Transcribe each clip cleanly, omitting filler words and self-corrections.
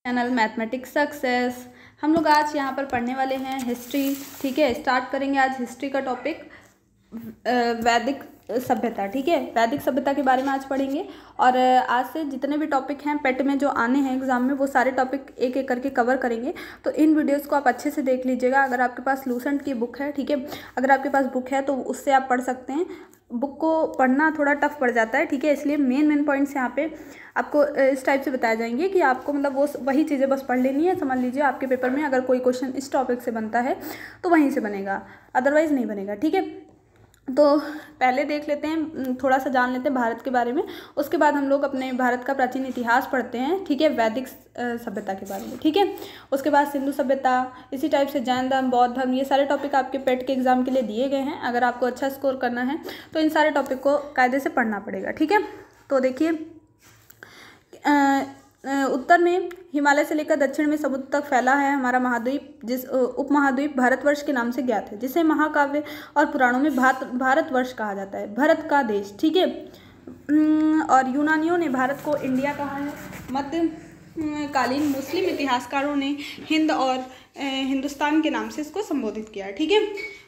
Channel mathematics success. हम लोग आज यहाँ पर पढ़ने वाले हैं हिस्ट्री। ठीक है, स्टार्ट करेंगे आज हिस्ट्री का टॉपिक वैदिक सभ्यता। ठीक है, वैदिक सभ्यता के बारे में आज पढ़ेंगे। और आज से जितने भी टॉपिक हैं पेट में जो आने हैं एग्जाम में, वो सारे टॉपिक एक एक करके कवर करेंगे। तो इन वीडियोस को आप अच्छे से देख लीजिएगा। अगर आपके पास लूसेंट की बुक है, ठीक है, अगर आपके पास बुक है तो उससे आप पढ़ सकते हैं। बुक को पढ़ना थोड़ा टफ पड़ जाता है, ठीक है, इसलिए मेन पॉइंट्स यहाँ पे आपको इस टाइप से बताए जाएंगे कि आपको मतलब वही चीज़ें बस पढ़ लेनी है। समझ लीजिए आपके पेपर में अगर कोई क्वेश्चन इस टॉपिक से बनता है तो वहीं से बनेगा, अदरवाइज़ नहीं बनेगा। ठीक है, तो पहले देख लेते हैं, थोड़ा सा जान लेते हैं भारत के बारे में। उसके बाद हम लोग अपने भारत का प्राचीन इतिहास पढ़ते हैं। ठीक है, वैदिक सभ्यता के बारे में। ठीक है, उसके बाद सिंधु सभ्यता, इसी टाइप से जैन धर्म, बौद्ध धर्म, ये सारे टॉपिक आपके पेट के एग्जाम के लिए दिए गए हैं। अगर आपको अच्छा स्कोर करना है तो इन सारे टॉपिक को कायदे से पढ़ना पड़ेगा। ठीक है, तो देखिए उत्तर में हिमालय से लेकर दक्षिण में समुद्र तक फैला है हमारा महाद्वीप, जिस उपमहाद्वीप भारतवर्ष के नाम से ज्ञात है, जिसे महाकाव्य और पुराणों में भारतवर्ष कहा जाता है, भारत का देश। ठीक है, और यूनानियों ने भारत को इंडिया कहा है। मध्यकालीन मुस्लिम इतिहासकारों ने हिंद और हिंदुस्तान के नाम से इसको संबोधित किया है। ठीक है,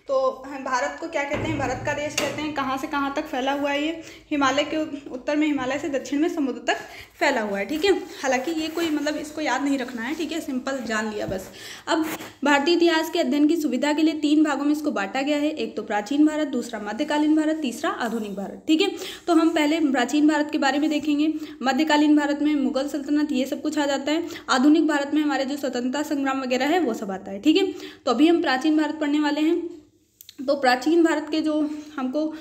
तो भारत को क्या कहते हैं? भारत का देश कहते हैं। कहाँ से कहाँ तक फैला हुआ है ये? हिमालय के उत्तर में, हिमालय से दक्षिण में समुद्र तक फैला हुआ है। ठीक है, हालांकि ये कोई मतलब इसको याद नहीं रखना है। ठीक है, सिंपल जान लिया बस। अब भारतीय इतिहास के अध्ययन की सुविधा के लिए 3 भागों में इसको बांटा गया है। एक तो प्राचीन भारत, दूसरा मध्यकालीन भारत, तीसरा आधुनिक भारत। ठीक है, तो हम पहले प्राचीन भारत के बारे में देखेंगे। मध्यकालीन भारत में मुगल सल्तनत ये सब कुछ आ जाता है। आधुनिक भारत में हमारे जो स्वतंत्रता संग्राम वगैरह है वो सब आता है। ठीक है, तो अभी हम प्राचीन भारत पढ़ने वाले हैं। तो प्राचीन भारत के जो हमको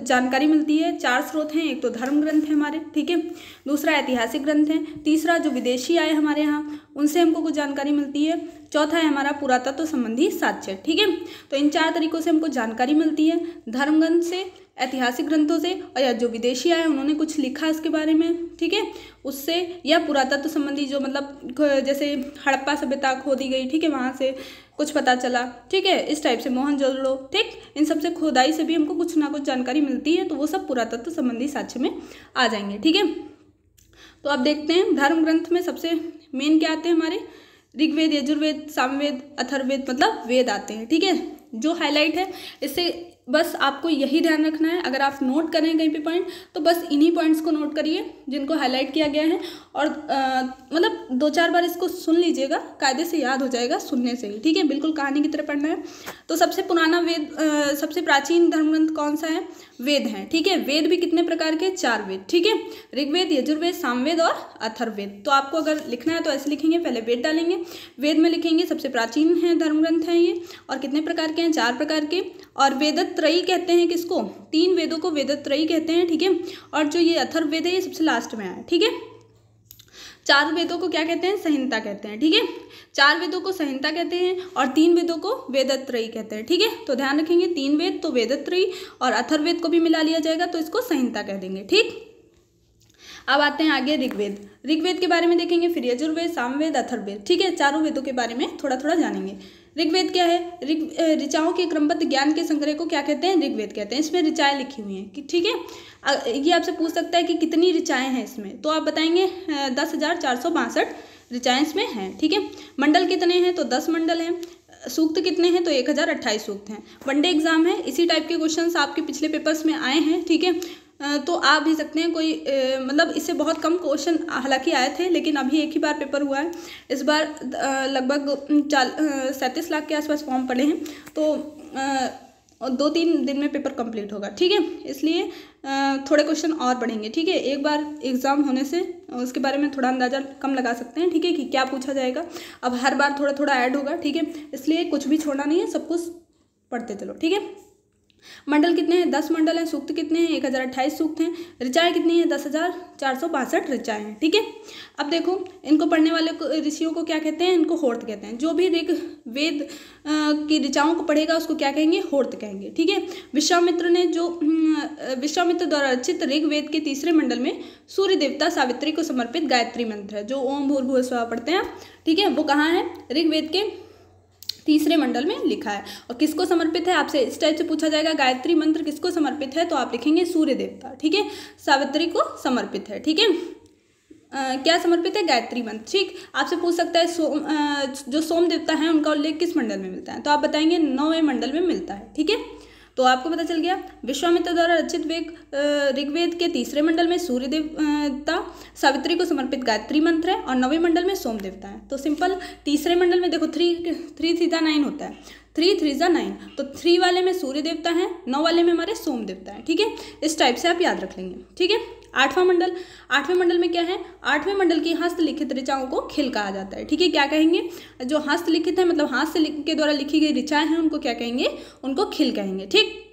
जानकारी मिलती है, 4 स्रोत हैं। एक तो धर्म ग्रंथ है हमारे, ठीक है, दूसरा ऐतिहासिक ग्रंथ है, तीसरा जो विदेशी आए हमारे यहाँ उनसे हमको कुछ जानकारी मिलती है, चौथा है हमारा पुरातत्व संबंधी साक्ष्य। ठीक है, तो इन 4 तरीकों से हमको जानकारी मिलती है, धर्म ग्रंथ से, ऐतिहासिक ग्रंथों से, और या जो विदेशी आए उन्होंने कुछ लिखा इसके बारे में, ठीक है, उससे, या पुरातत्व संबंधी जो मतलब जैसे हड़प्पा सभ्यता खोदी गई, ठीक है, वहाँ से कुछ पता चला। ठीक है, इस टाइप से मोहनजोदड़ो, ठीक, इन सब से खोदाई से भी हमको कुछ ना कुछ जानकारी मिलती है। तो वो सब पुरातत्व संबंधी साक्ष्य में आ जाएंगे। ठीक है, तो अब देखते हैं धर्म ग्रंथ में सबसे मेन क्या आते हैं हमारे? ऋग्वेद, यजुर्वेद, सामवेद, अथर्ववेद, मतलब वेद आते हैं। ठीक है, जो हाईलाइट है इससे बस आपको यही ध्यान रखना है। अगर आप नोट करें कहीं पे पॉइंट तो बस इन्हीं पॉइंट्स को नोट करिए जिनको हाईलाइट किया गया है, और मतलब 2-4 बार इसको सुन लीजिएगा, कायदे से याद हो जाएगा सुनने से ही। ठीक है, बिल्कुल कहानी की तरह पढ़ना है। तो सबसे पुराना वेद, सबसे प्राचीन धर्म ग्रंथ कौन सा है? वेद है। ठीक है, वेद भी कितने प्रकार के? 4 वेद। ठीक है, ऋग्वेद, यजुर्वेद, सामवेद और अथर्ववेद। तो आपको अगर लिखना है तो ऐसे लिखेंगे, पहले वेद डालेंगे, वेद में लिखेंगे सबसे प्राचीन है धर्म ग्रंथ है ये, और कितने प्रकार के हैं? 4 प्रकार के। और वेदत्रयी कहते हैं किसको? 3 वेदों को वेदत्रयी कहते हैं। ठीक है, और जो ये अथर्ववेद है ये सबसे लास्ट में आया। ठीक है, 4 वेदों को क्या कहते हैं? संहिता कहते हैं। ठीक है, 4 वेदों को संहिता कहते हैं और 3 वेदों को वेदत्रयी कहते हैं। ठीक है, तो ध्यान रखेंगे, 3 वेद तो वेदत्रयी, और अथर्ववेद को भी मिला लिया जाएगा तो इसको संहिता कह देंगे। ठीक, अब आते हैं आगे ऋग्वेद। ऋग्वेद के बारे में देखेंगे, फिर यजुर्वेद, सामवेद, अथर्ववेद। ठीक है, 4 वेदों के बारे में थोड़ा थोड़ा जानेंगे। ऋग्वेद क्या है? ऋचाओं के क्रमबद्ध ज्ञान के संग्रह को क्या कहते हैं? ऋग्वेद कहते हैं। इसमें ऋचाएं लिखी हुई हैं। ठीक है, ये आपसे पूछ सकता है कि कितनी ऋचाएं हैं इसमें, तो आप बताएंगे 10,462 ऋचाएं इसमें हैं। ठीक है, मंडल कितने हैं? तो 10 मंडल हैं। सूक्त कितने हैं? तो 1028 सूक्त हैं। वनडे एग्जाम है, इसी टाइप के क्वेश्चंस आपके पिछले पेपर्स में आए हैं। ठीक है, तो आ भी सकते हैं कोई, मतलब इससे बहुत कम क्वेश्चन हालांकि आए थे, लेकिन अभी एक ही बार पेपर हुआ है। इस बार लगभग 37 लाख के आसपास फॉर्म पड़े हैं, तो 2-3 दिन में पेपर कंप्लीट होगा। ठीक है, इसलिए थोड़े क्वेश्चन और बढ़ेंगे। ठीक है, एक बार एग्ज़ाम होने से उसके बारे में थोड़ा अंदाज़ा कम लगा सकते हैं। ठीक है, कि क्या पूछा जाएगा। अब हर बार थोड़ा थोड़ा ऐड होगा। ठीक है, इसलिए कुछ भी छोड़ना नहीं है, सब कुछ पढ़ते चलो। ठीक है, मंडल कितने हैं? 10 मंडल हैं। सूक्त कितने हैं? 1028 सूक्त हैं। ऋचाएं कितनी हैं? 10,462 ऋचाएं हैं। ठीक है, अब देखो इनको पढ़ने वाले ऋषियों को क्या कहते हैं? इनको होर्त कहते हैं। जो भी ऋग वेद की ऋचाओं को पढ़ेगा उसको क्या कहेंगे? होर्त कहेंगे। ठीक है, विश्वामित्र द्वारा रचित ऋग्वेद के 3रे मंडल में सूर्य देवता सावित्री को समर्पित गायत्री मंत्र है, जो ओम भूर्भुवः स्वः पढ़ते हैं। ठीक है, वो कहाँ है? ऋग्वेद के 3रे मंडल में लिखा है। और किसको समर्पित है? आपसे इस टाइप से पूछा जाएगा, गायत्री मंत्र किसको समर्पित है? तो आप लिखेंगे सूर्य देवता। ठीक है, सावित्री को समर्पित है। ठीक है, क्या समर्पित है? गायत्री मंत्र। ठीक, आपसे पूछ सकता है जो सोम देवता हैं उनका उल्लेख किस मंडल में मिलता है, तो आप बताएंगे 9वें मंडल में मिलता है। ठीक है, तो आपको पता चल गया। विश्वामित्र द्वारा रचित ऋग्वेद के तीसरे मंडल में सूर्य देवता सावित्री को समर्पित गायत्री मंत्र है और 9वें मंडल में सोम देवता है। तो सिंपल, तीसरे मंडल में देखो 3 9 होता है, 3 3 9, तो 3 वाले में सूर्य देवता है, 9 वाले में हमारे सोम देवता है। ठीक है, इस टाइप से आप याद रख लेंगे। ठीक है, 8वां मंडल, 8वें मंडल में क्या है? 8वें मंडल की हस्तलिखित ऋचाओं को खिल कहा जाता है। ठीक है, क्या कहेंगे? जो हस्तलिखित है मतलब हाथ से के द्वारा लिखी गई ऋचाएं हैं उनको क्या कहेंगे? उनको खिल कहेंगे। ठीक,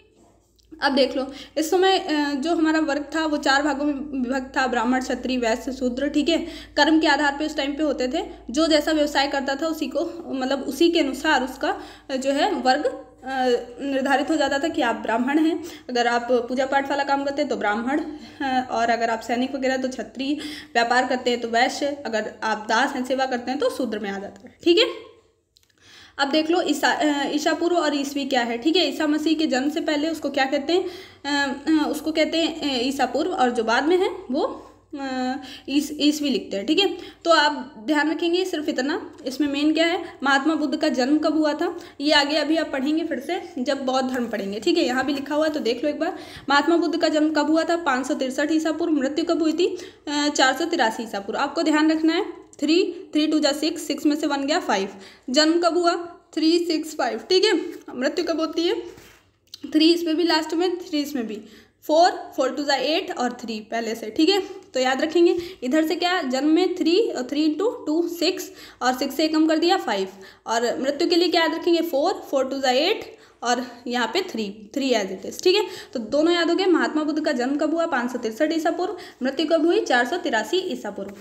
अब देख लो, इस समय जो हमारा वर्ग था वो 4 भागों में विभक्त था, ब्राह्मण, क्षत्रिय, वैश्य, शूद्र। ठीक है, कर्म के आधार पे उस टाइम पे होते थे, जो जैसा व्यवसाय करता था उसी को मतलब उसी के अनुसार उसका जो है वर्ग निर्धारित हो जाता था कि आप ब्राह्मण हैं, अगर आप पूजा पाठ वाला काम करते हैं तो ब्राह्मण, और अगर आप सैनिक वगैरह तो क्षत्रिय, व्यापार करते हैं तो वैश्य, अगर आप दास हैं सेवा करते हैं तो शूद्र में आ जाता है। ठीक है, अब देख लो ईसा पूर्व और ईसवी क्या है। ठीक है, ईसा मसीह के जन्म से पहले उसको क्या कहते हैं? उसको कहते हैं ईसा पूर्व, और जो बाद में है वो ईसवी लिखते हैं। ठीक है, तो आप ध्यान रखेंगे सिर्फ इतना। इसमें मेन क्या है? महात्मा बुद्ध का जन्म कब हुआ था, ये आगे अभी आप पढ़ेंगे फिर से जब बौद्ध धर्म पढ़ेंगे। ठीक है, यहाँ भी लिखा हुआ है तो देख लो एक बार। महात्मा बुद्ध का जन्म कब हुआ था? 563 ईसा पूर्व। मृत्यु कब हुई थी? 483 ईसा पूर्व। आपको ध्यान रखना है 3 2 6, 6 में से 1 गया 5। जन्म कब हुआ? 365। ठीक है, मृत्यु कब होती है? 3 इसमें भी लास्ट में, 3 इसमें भी, 4 2 8 और 3 पहले से। ठीक है, तो याद रखेंगे इधर से क्या, जन्म में 3 और 3 × 2 6 और 6 से कम कर दिया 5, और मृत्यु के लिए क्या याद रखेंगे? 4 2 8 और यहाँ पे 3 एज इट इज। ठीक है, तो दोनों याद हो गए। महात्मा बुद्ध का जन्म कब हुआ? 563 ईसा पूर्व। मृत्यु कब हुई? 483 ईसा पूर्व।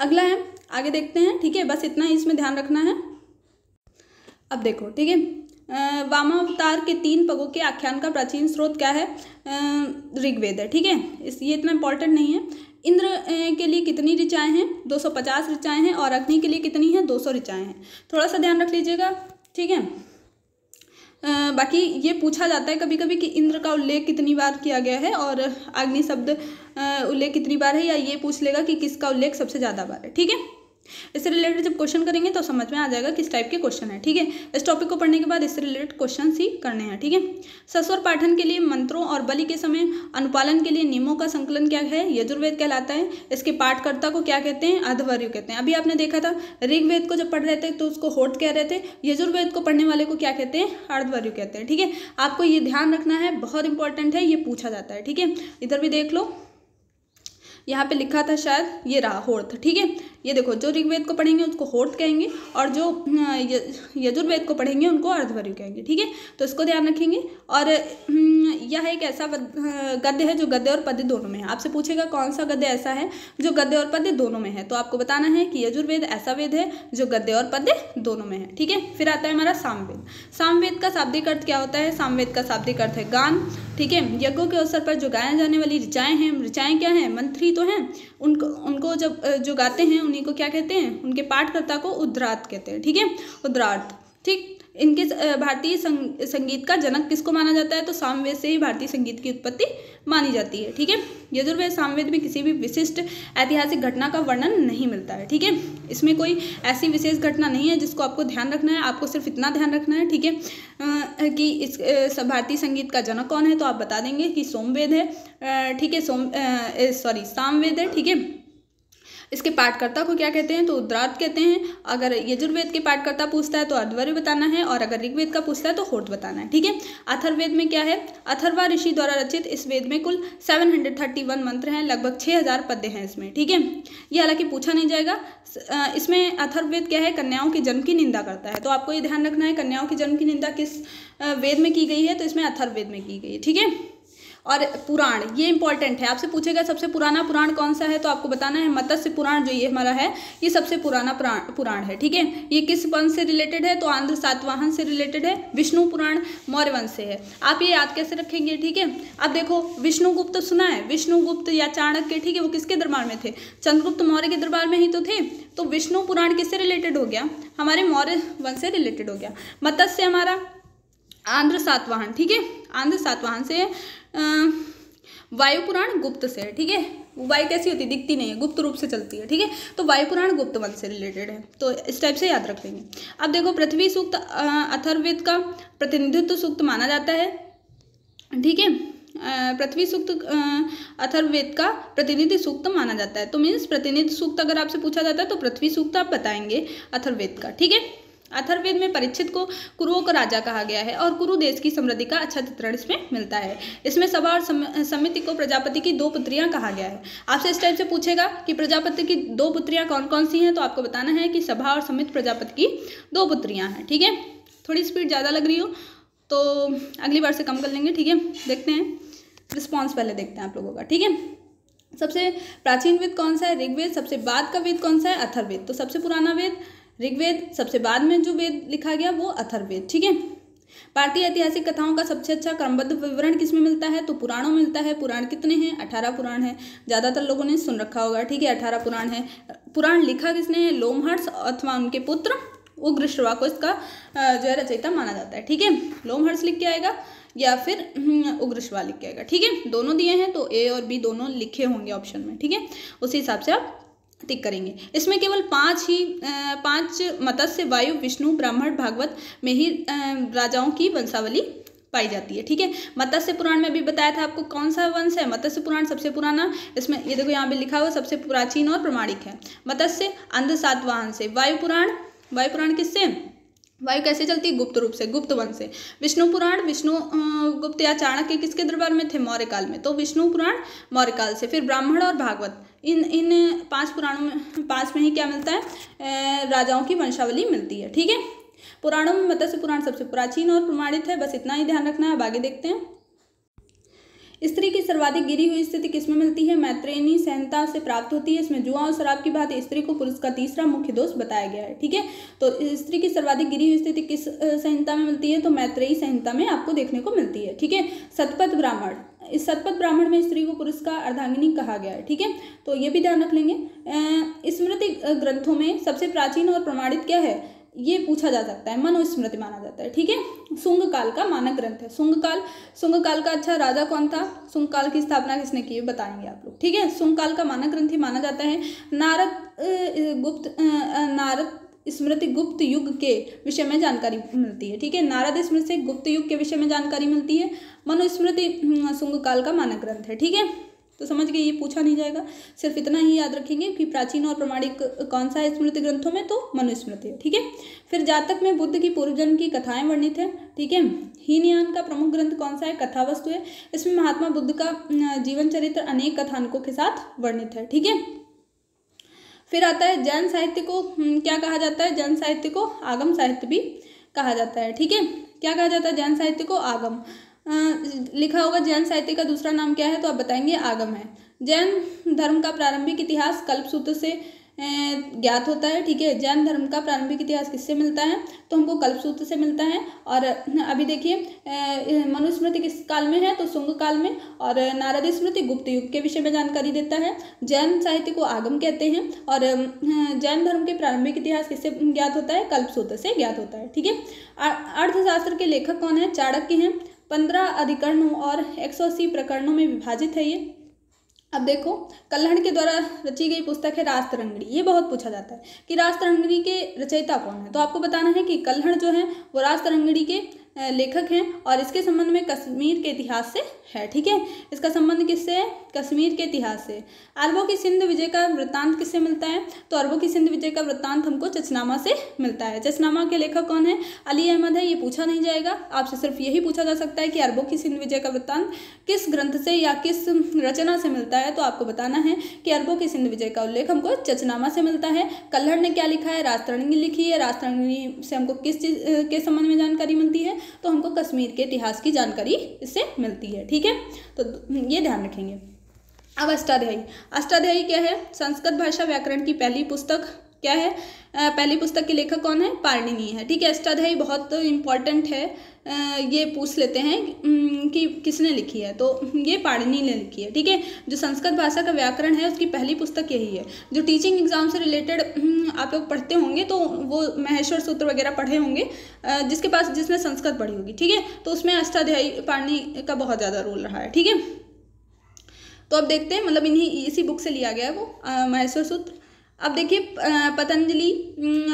अगला है, आगे देखते हैं। ठीक है, बस इतना ही इसमें ध्यान रखना है। अब देखो, ठीक है, वामावतार के 3 पगों के आख्यान का प्राचीन स्रोत क्या है? ऋग्वेद है। ठीक है, ये इतना इंपॉर्टेंट नहीं है। इंद्र के लिए कितनी ऋचाएं हैं? 250 ऋचाएं हैं, और अग्नि के लिए कितनी है? 200 ऋचाएं हैं। थोड़ा सा ध्यान रख लीजिएगा। ठीक है, बाकी ये पूछा जाता है कभी कभी कि इंद्र का उल्लेख कितनी बार किया गया है और अग्नि शब्द उल्लेख कितनी बार है, या ये पूछ लेगा कि किसका उल्लेख सबसे ज़्यादा बार है। ठीक है, इससे रिलेटेड जब क्वेश्चन करेंगे तो समझ में आ जाएगा किस टाइप के क्वेश्चन है। ठीक है, इस टॉपिक को पढ़ने के बाद इससे रिलेटेड क्वेश्चन ही करने हैं। ठीक है, सस्वर पाठन के लिए मंत्रों और बलि के समय अनुपालन के लिए नियमों का संकलन क्या है? यजुर्वेद कहलाता है। इसके पाठकर्ता को क्या कहते हैं? अध्वर्यु कहते हैं। अभी आपने देखा था ऋग्वेद को जब पढ़ रहे थे तो उसको होठ कह रहे थे, यजुर्वेद को पढ़ने वाले को क्या कहते हैं? अर्धवर्यु कहते हैं। ठीक है, आपको ये ध्यान रखना है, बहुत इंपॉर्टेंट है, ये पूछा जाता है। ठीक है, इधर भी देख लो, यहाँ पे लिखा था शायद, ये रहा होर्थ। ठीक है, ये देखो, जो ऋग्वेद को पढ़ेंगे उसको होर्थ कहेंगे, और जो यजुर्वेद को पढ़ेंगे उनको अर्धवर्यु कहेंगे। ठीक है, तो इसको ध्यान रखेंगे। और यह एक ऐसा गद्य है जो गद्य और पद्य दोनों में है। आपसे पूछेगा कौन सा गद्य ऐसा है जो गद्य और पद्य दोनों में है, तो आपको बताना है कि यजुर्वेद ऐसा वेद है जो गद्य और पद्य दोनों में है। ठीक है, फिर आता है हमारा सामवेद। सामवेद का शाब्दिक अर्थ क्या होता है? सामवेद का शाब्दिक अर्थ है गान। ठीक है, यज्ञों के अवसर पर जो गाया जाने वाली ऋचाएं हैं, ऋचाएं क्या हैं? मंत्री तो हैं, उनको जब जो गाते हैं उन्हीं को क्या कहते हैं? उनके पाठकर्ता को उद्रार्थ कहते हैं। ठीक है, उद्रार्थ। ठीक, इनके भारतीय संगीत का जनक किसको माना जाता है? तो सामवेद से ही भारतीय संगीत की उत्पत्ति मानी जाती है। ठीक है, यजुर्वेद सामवेद में किसी भी विशिष्ट ऐतिहासिक घटना का वर्णन नहीं मिलता है। ठीक है, इसमें कोई ऐसी विशेष घटना नहीं है जिसको आपको ध्यान रखना है। आपको सिर्फ इतना ध्यान रखना है, ठीक है, कि इस भारतीय संगीत का जनक कौन है, तो आप बता देंगे कि सोमवेद है। ठीक है, सामवेद है। ठीक है, इसके पाठकर्ता को क्या कहते हैं? तो उद्रार्थ कहते हैं। अगर यजुर्वेद के पाठकर्ता पूछता है तो अर्धवर्यु बताना है, और अगर ऋग्वेद का पूछता है तो होठ बताना है। ठीक है, अथर्ववेद में क्या है? अथर्वा ऋषि द्वारा रचित इस वेद में कुल 731 मंत्र हैं, लगभग 6000 पद्य हैं इसमें। ठीक है, ये हालांकि पूछा नहीं जाएगा। इसमें अथर्ववेद क्या है? कन्याओं के जन्म की निंदा करता है, तो आपको ये ध्यान रखना है कन्याओं के जन्म की निंदा किस वेद में की गई है, तो इसमें अथर्ववेद में की गई है। ठीक है, और पुराण, ये इंपॉर्टेंट है। आपसे पूछेगा सबसे पुराना पुराण कौन सा है, तो आपको बताना है मत्स्य पुराण, जो ये हमारा है, ये सबसे पुराना पुराण है। ठीक है, ये किस वंश से रिलेटेड है? तो आंध्र सातवाहन से रिलेटेड है। विष्णु पुराण मौर्य वंश से है। आप ये याद कैसे रखेंगे? ठीक है, अब देखो, विष्णुगुप्त सुना है? विष्णुगुप्त या चाणक्य, ठीक है, वो किसके दरबार में थे? चंद्रगुप्त मौर्य के दरबार में ही तो थे। तो विष्णु पुराण किससे रिलेटेड हो गया? हमारे मौर्य वंश से रिलेटेड हो गया। मत्स्य हमारा आंध्र सातवाहन। ठीक है, आंध्र सातवाहन से। वायु पुराण गुप्त से है। ठीक है, वायु कैसी होती है, दिखती नहीं है, गुप्त रूप से चलती है, ठीक है। तो वायु पुराण गुप्त वंश से रिलेटेड है, तो इस टाइप से याद रख लेंगे। अब देखो पृथ्वी सूक्त अथर्ववेद का प्रतिनिधित्व सूक्त माना जाता है, ठीक है। पृथ्वी सूक्त अथर्ववेद का प्रतिनिधि सूक्त माना जाता है। तो मीन्स प्रतिनिधि सूक्त अगर आपसे पूछा जाता है तो पृथ्वी सूक्त आप बताएंगे अथर्ववेद का, ठीक है। अथर्ववेद में परीक्षित को कुरुओं का राजा कहा गया है और कुरु देश की समृद्धि का अच्छा चित्रण इसमें मिलता है। इसमें सभा और समिति को प्रजापति की 2 पुत्रियां कहा गया है। आपसे इस टाइप से पूछेगा कि प्रजापति की 2 पुत्रियां कौन कौन सी हैं, तो आपको बताना है कि सभा और समिति प्रजापति की 2 पुत्रियां हैं, ठीक है। थोड़ी स्पीड ज़्यादा लग रही हो तो अगली बार से कम कर लेंगे, ठीक है। देखते हैं रिस्पॉन्स, पहले देखते हैं आप लोगों का, ठीक है। सबसे प्राचीन वेद कौन सा है, ऋग्वेद। सबसे बाद का वेद कौन सा है, अथर्ववेद। तो सबसे पुराना वेद ऋग्वेद, सबसे बाद में जो वेद लिखा गया वो अथर्ववेद, ठीक है। भारतीय ऐतिहासिक कथाओं का सबसे अच्छा क्रमबद्ध विवरण किसमें मिलता है, तो पुराणों में मिलता है। पुराण कितने हैं, 18 पुराण है, ज़्यादातर लोगों ने सुन रखा होगा, ठीक है। 18 पुराण है। पुराण लिखा किसने है, लोमहर्ष अथवा उनके पुत्र उग्रश्रवा को इसका जो है रचयिता माना जाता है, ठीक है। लोमहर्ष लिख के आएगा या फिर उग्रश्रवा लिख के आएगा, ठीक है। दोनों दिए हैं तो ए और बी दोनों लिखे होंगे ऑप्शन में, ठीक है। उसी हिसाब से आप टिक करेंगे। इसमें केवल 5 मत्स्य, वायु, विष्णु, ब्राह्मण, भागवत में ही राजाओं की वंशावली पाई जाती है, ठीक है। मत्स्य पुराण में भी बताया था आपको कौन सा वंश है, मत्स्य पुराण सबसे पुराना। इसमें ये देखो यहाँ पे लिखा हुआ सबसे प्राचीन और प्रमाणिक है। मत्स्य अंध सातवाहन से। वायु पुराण किससे, वायु कैसे चलती है, गुप्त रूप से, गुप्त वंश से। विष्णु पुराण, विष्णु गुप्त या चाणक्य किसके दरबार में थे, मौर्य काल में, तो विष्णु पुराण मौर्य काल से। फिर ब्राह्मण और भागवत, इन 5 पुराणों में 5 में ही क्या मिलता है, राजाओं की वंशावली मिलती है, ठीक है। पुराणों में मत्स्य पुराण सबसे प्राचीन और प्रमाणित है, बस इतना ही ध्यान रखना है। अब आगे देखते हैं। स्त्री की सर्वाधिक गिरी हुई स्थिति किसमें मिलती है, मैत्रेयनी संहिता से प्राप्त होती है। इसमें जुआ और शराब की भांति स्त्री को पुरुष का तीसरा मुख्य दोष बताया गया है, ठीक है। तो स्त्री की सर्वाधिक गिरी हुई स्थिति किस संहिता में मिलती है, तो मैत्रेयी संहिता में आपको देखने को मिलती है, ठीक है। शतपथ ब्राह्मण, इस शतपथ ब्राह्मण में स्त्री को पुरुष का अर्धांगिनी कहा गया है, ठीक है। तो ये भी ध्यान रख लेंगे। स्मृति ग्रंथों में सबसे प्राचीन और प्रमाणित क्या है, ये पूछा जा सकता है, मनुस्मृति माना जाता है, ठीक है। शुंग काल का मानक ग्रंथ है शुंग काल का अच्छा राजा कौन था, शुंग काल की स्थापना किसने की बताएंगे आप लोग, ठीक है। शुंग काल का मानक ग्रंथ ही माना जाता है। नारद स्मृति गुप्त युग के विषय में जानकारी मिलती है, ठीक है। नारद स्मृति से गुप्त युग के विषय में जानकारी मिलती है। मनुस्मृति शुंग काल का मानक ग्रंथ है, ठीक है। तो समझ गए, ये पूछा नहीं जाएगा, सिर्फ इतना ही याद रखेंगे कि प्राचीन और प्रमाणिक कौन सा है स्मृति ग्रंथों में, तो मनुस्मृति है, ठीक है। फिर जातक में बुद्ध की पूर्व जन्म की कथाएं वर्णित है, ठीक है। हीनयान का प्रमुख ग्रंथ कौन सा है, कथावस्तु है। इसमें महात्मा बुद्ध का जीवन चरित्र अनेक कथानकों के साथ वर्णित है, ठीक है। फिर आता है जैन साहित्य को क्या कहा जाता है, जैन साहित्य को आगम साहित्य भी कहा जाता है, ठीक है। क्या कहा जाता है जैन साहित्य को, आगम। लिखा होगा जैन साहित्य का दूसरा नाम क्या है, तो आप बताएंगे आगम है। जैन धर्म का प्रारंभिक इतिहास कल्पसूत्र से ज्ञात होता है, ठीक है। जैन धर्म का प्रारंभिक इतिहास किससे मिलता है, तो हमको कल्पसूत्र से मिलता है। और अभी देखिए मनुस्मृति किस काल में है, तो शुंग काल में। और नारद स्मृति गुप्त युग के विषय में जानकारी देता है। जैन साहित्य को आगम कहते हैं। और जैन धर्म के प्रारंभिक इतिहास किससे ज्ञात होता है, कल्पसूत्र से ज्ञात होता है, ठीक है। अर्थशास्त्र के लेखक कौन है, चाणक्य हैं। 15 अधिकरणों और 180 प्रकरणों में विभाजित है ये। अब देखो कल्हण के द्वारा रची गई पुस्तक है रासतरंगिणी। ये बहुत पूछा जाता है कि रासतरंगिणी के रचयिता कौन है, तो आपको बताना है कि कल्हण जो है वो रासतरंगिणी के लेखक हैं। और इसके संबंध में कश्मीर के इतिहास से है, ठीक है। इसका संबंध किससे है, कश्मीर के इतिहास से। अरबों की सिंध विजय का वृत्तांत किससे मिलता है, तो अरबों की सिंध विजय का वृत्तांत हमको चचनामा से मिलता है। चचनामा के लेखक कौन है, अली अहमद है। ये पूछा नहीं जाएगा, आपसे सिर्फ यही पूछा जा सकता है कि अरबों की सिंध विजय का वृत्तांत किस ग्रंथ से या किस रचना से मिलता है, तो आपको बताना है कि अरबों की सिंध विजय का उल्लेख हमको चचनामा से मिलता है। कल्हड़ ने क्या लिखा है, रासतरंगिणी लिखी है। रासतरंगिणी से हमको किस चीज के संबंध में जानकारी मिलती है, तो हमको कश्मीर के इतिहास की जानकारी इससे मिलती है, ठीक है। तो ये ध्यान रखेंगे। अब अष्टाध्यायी क्या है, संस्कृत भाषा व्याकरण की पहली पुस्तक क्या है, पहली पुस्तक के लेखक कौन है, पाणिनि है, ठीक है। अष्टाध्यायी बहुत इंपॉर्टेंट है, ये पूछ लेते हैं कि किसने लिखी है, तो ये पाणिनि ने लिखी है, ठीक है। जो संस्कृत भाषा का व्याकरण है उसकी पहली पुस्तक यही है। जो टीचिंग एग्जाम से रिलेटेड आप लोग पढ़ते होंगे तो वो महेश्वर सूत्र वगैरह पढ़े होंगे, जिसने संस्कृत पढ़ी होगी, ठीक है। तो उसमें अष्टाध्यायी पाणिनि का बहुत ज़्यादा रोल रहा है, ठीक है। तो अब देखते हैं, मतलब इसी बुक से लिया गया है वो माहेश्वर सूत्र। अब देखिए पतंजलि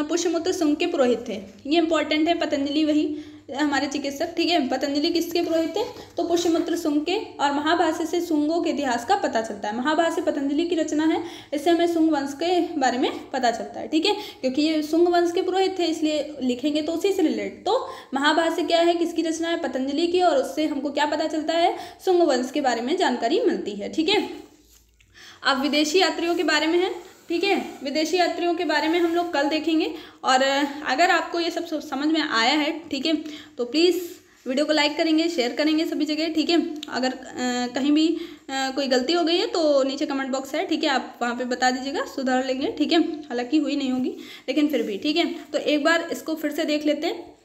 पुष्यमित्र शुंग के पुरोहित थे, ये इंपॉर्टेंट है। पतंजलि वही हमारे चिकित्सक, ठीक है। पतंजलि किसके पुरोहित थे? तो पुष्यमित्र शुंग के। और महाभाष्य से शुंगों के इतिहास का पता चलता है। महाभाष्य पतंजलि की रचना है, इससे हमें शुंग वंश के बारे में पता चलता है, ठीक है। क्योंकि ये शुंग वंश के पुरोहित थे, इसलिए लिखेंगे तो उसी से रिलेटेड। तो महाभाष्य क्या है, किसकी रचना है? पतंजलि की। और उससे हमको क्या पता चलता है? शुंग वंश के बारे में जानकारी मिलती है, ठीक है। अब विदेशी यात्रियों के बारे में है, ठीक है। विदेशी यात्रियों के बारे में हम लोग कल देखेंगे। और अगर आपको ये सब समझ में आया है, ठीक है, तो प्लीज़ वीडियो को लाइक करेंगे, शेयर करेंगे सभी जगह, ठीक है। अगर कहीं भी कोई गलती हो गई है तो नीचे कमेंट बॉक्स है, ठीक है, आप वहाँ पे बता दीजिएगा, सुधार लेंगे, ठीक है। हालांकि हुई नहीं होगी लेकिन फिर भी, ठीक है। तो एक बार इसको फिर से देख लेते हैं,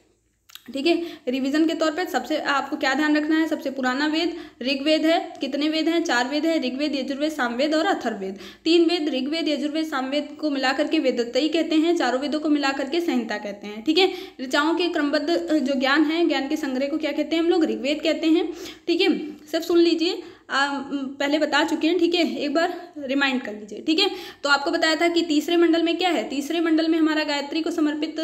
ठीक है। रिवीजन के तौर पे सबसे आपको क्या ध्यान रखना है? सबसे पुराना वेद ऋग्वेद है। कितने वेद हैं? 4 वेद है, ऋग्वेद, यजुर्वेद, सामवेद और अथर्ववेद। 3 वेद ऋग्वेद, यजुर्वेद, सामवेद को मिलाकर के वेदत्रयी कहते हैं। 4 वेदों को मिलाकर के संहिता कहते हैं, ठीक है। ऋचाओं के क्रमबद्ध जो ज्ञान है, ज्ञान के संग्रह को क्या कहते हैं हम लोग? ऋग्वेद कहते हैं, ठीक है। सब सुन लीजिए, पहले बता चुके हैं, ठीक है। एक बार रिमाइंड कर लीजिए, ठीक है। तो आपको बताया था कि तीसरे मंडल में क्या है? तीसरे मंडल में हमारा गायत्री को समर्पित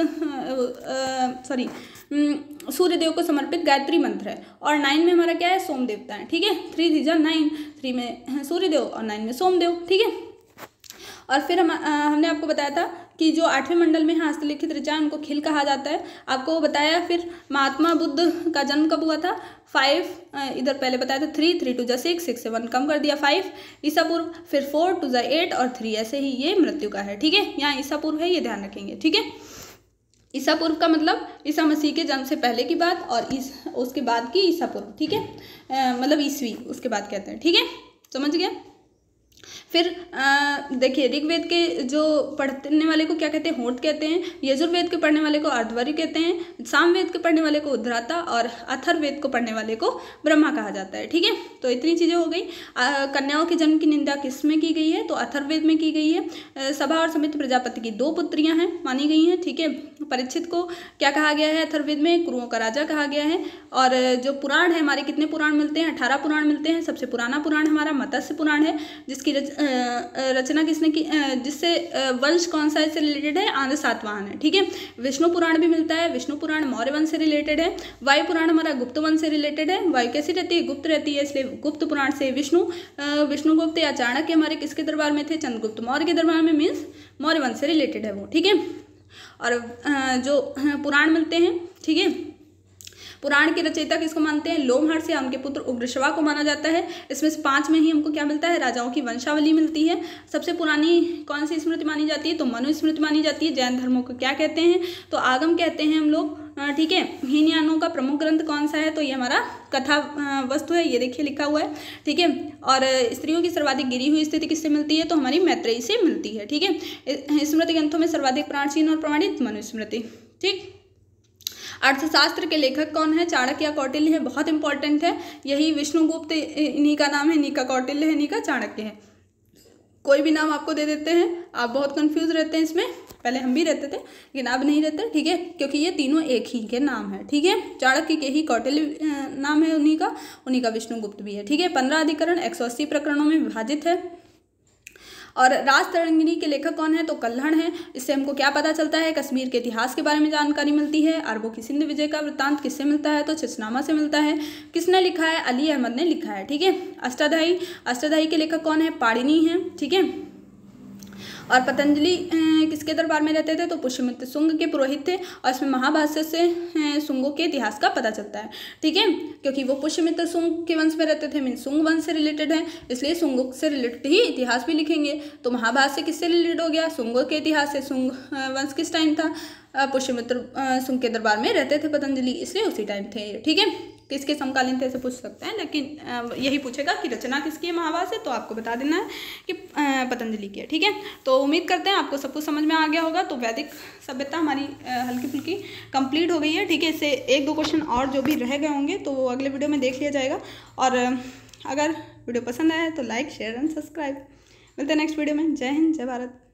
सूर्यदेव को समर्पित गायत्री मंत्र है। और 9 में हमारा क्या है? सोम देवता है, ठीक है। 3 3 9, 3 में सूर्यदेव और 9 में सोमदेव, ठीक है। और फिर हमने आपको बताया था कि जो 8वें मंडल में हस्तलिखित ऋचा उनको खिल कहा जाता है। आपको बताया फिर महात्मा बुद्ध का जन्म कब हुआ था? 5, इधर पहले बताया था 3 3 2 6 6 से 1 कम कर दिया 5 ईसा पूर्व, फिर 4 2 8 और 3 ऐसे ही ये मृत्यु का है, ठीक है। यहाँ ईसा पूर्व है, ये ध्यान रखेंगे, ठीक है। ईसा पूर्व का मतलब ईसा मसीह के जन्म से पहले की बात, और उसके बाद की ईसा पूर्व, ठीक है। मतलब ईस्वी उसके बाद कहते हैं, ठीक है, समझ गया। फिर देखिए ऋग्वेद के जो पढ़ने वाले को क्या कहते हैं? होंठ कहते हैं। यजुर्वेद के पढ़ने वाले को अर्धवर्य कहते हैं। सामवेद के पढ़ने वाले को उद्धराता और अथर्ववेद को पढ़ने वाले को ब्रह्मा कहा जाता है, ठीक है। तो इतनी चीज़ें हो गई। कन्याओं के जन्म की निंदा किस में की गई है? तो अथर्ववेद में की गई है। सभा और समित प्रजापति की 2 पुत्रियां हैं, मानी गई हैं, ठीक है। परीक्षित को क्या कहा गया है? अथर्ववेद में कुरुओं का राजा कहा गया है। और जो पुराण है हमारे, कितने पुराण मिलते हैं? 18 पुराण मिलते हैं। सबसे पुराना पुराण हमारा मत्स्य पुराण है, जिसकी रचना किसने की? जिससे वंश कौन सा इससे रिलेटेड है? आंध्र सातवाहन है, ठीक है। विष्णु पुराण भी मिलता है। विष्णु पुराण मौर्य वंश से रिलेटेड है। वायु पुराण हमारा गुप्त वंश से रिलेटेड है। वायु कैसी रहती है? गुप्त रहती है, इसलिए गुप्त पुराण से विष्णुगुप्त या चाणक्य हमारे किसके दरबार में थे? चंद्रगुप्त मौर्य के दरबार में, मीन्स मौर्य वंश से रिलेटेड है वो, ठीक है। और जो पुराण मिलते हैं, ठीक है, पुराण के रचयिता किसको मानते हैं? लोमहर्षि या उनके पुत्र उग्रश्रवा को माना जाता है। इसमें से 5 में ही हमको क्या मिलता है? राजाओं की वंशावली मिलती है। सबसे पुरानी कौन सी स्मृति मानी जाती है? तो मनु स्मृति मानी जाती है। जैन धर्मों को क्या कहते हैं? तो आगम कहते हैं हम लोग, ठीक है। हीनयानों का प्रमुख ग्रंथ कौन सा है? तो ये हमारा कथा वस्तु है, ये देखिए लिखा हुआ है, ठीक है। और स्त्रियों की सर्वाधिक गिरी हुई स्थिति किससे मिलती है? तो हमारी मैत्रेयी से मिलती है, ठीक है। स्मृति ग्रंथों में सर्वाधिक प्राचीन और प्रमाणित मनुस्मृति, ठीक। अर्थशास्त्र के लेखक कौन है? चाणक्य या कौटिल्य है, बहुत इंपॉर्टेंट है। यही विष्णुगुप्त इन्हीं का नाम है, इन्हीं का कौटिल्य है, इन्हीं का चाणक्य है। कोई भी नाम आपको दे देते हैं, आप बहुत कंफ्यूज रहते हैं इसमें। पहले हम भी रहते थे लेकिन अब नहीं रहते, ठीक है, क्योंकि ये तीनों एक ही के नाम है, ठीक है। चाणक्य के ही कौटिल्य नाम है उन्हीं का विष्णुगुप्त भी है, ठीक है। 15 अधिकरण 180 प्रकरणों में विभाजित है। और राजतरंगिणी के लेखक कौन है? तो कल्हण है। इससे हमको क्या पता चलता है? कश्मीर के इतिहास के बारे में जानकारी मिलती है। अरबों की सिंध विजय का वृत्तांत किससे मिलता है? तो चिचनामा से मिलता है। किसने लिखा है? अली अहमद ने लिखा है, ठीक है। अष्टाध्यायी के लेखक कौन है? पाणिनि है, ठीक है। और पतंजलि किसके दरबार में रहते थे? तो पुष्यमित्र शुंग के पुरोहित थे। और इसमें महाभाष्य से शुंगों के इतिहास का पता चलता है, ठीक है, क्योंकि वो पुष्यमित्र शुंग के वंश में रहते थे, मीन शुंग वंश से रिलेटेड है, इसलिए शुंगों से रिलेटेड ही इतिहास भी लिखेंगे। तो महाभाष्य किससे रिलेटेड हो गया? शुंगों के इतिहास से। शुंग वंश किस टाइम था? पुष्यमित्र शुंग के दरबार में रहते थे पतंजलि, इसलिए उसी टाइम थे, ठीक है। किसके समकालीन थे ऐसे पूछ सकते हैं, लेकिन यही पूछेगा कि रचना किसकी है महाभाष्य, तो आपको बता देना है कि पतंजलि की है, ठीक है। तो उम्मीद करते हैं आपको सब कुछ समझ में आ गया होगा। तो वैदिक सभ्यता हमारी हल्की फुल्की कंप्लीट हो गई है, ठीक है। इससे 1-2 क्वेश्चन और जो भी रह गए होंगे तो वो अगले वीडियो में देख लिया जाएगा। और अगर वीडियो पसंद आए तो लाइक, शेयर एंड सब्सक्राइब। मिलते हैं नेक्स्ट वीडियो में। जय हिंद, जय भारत।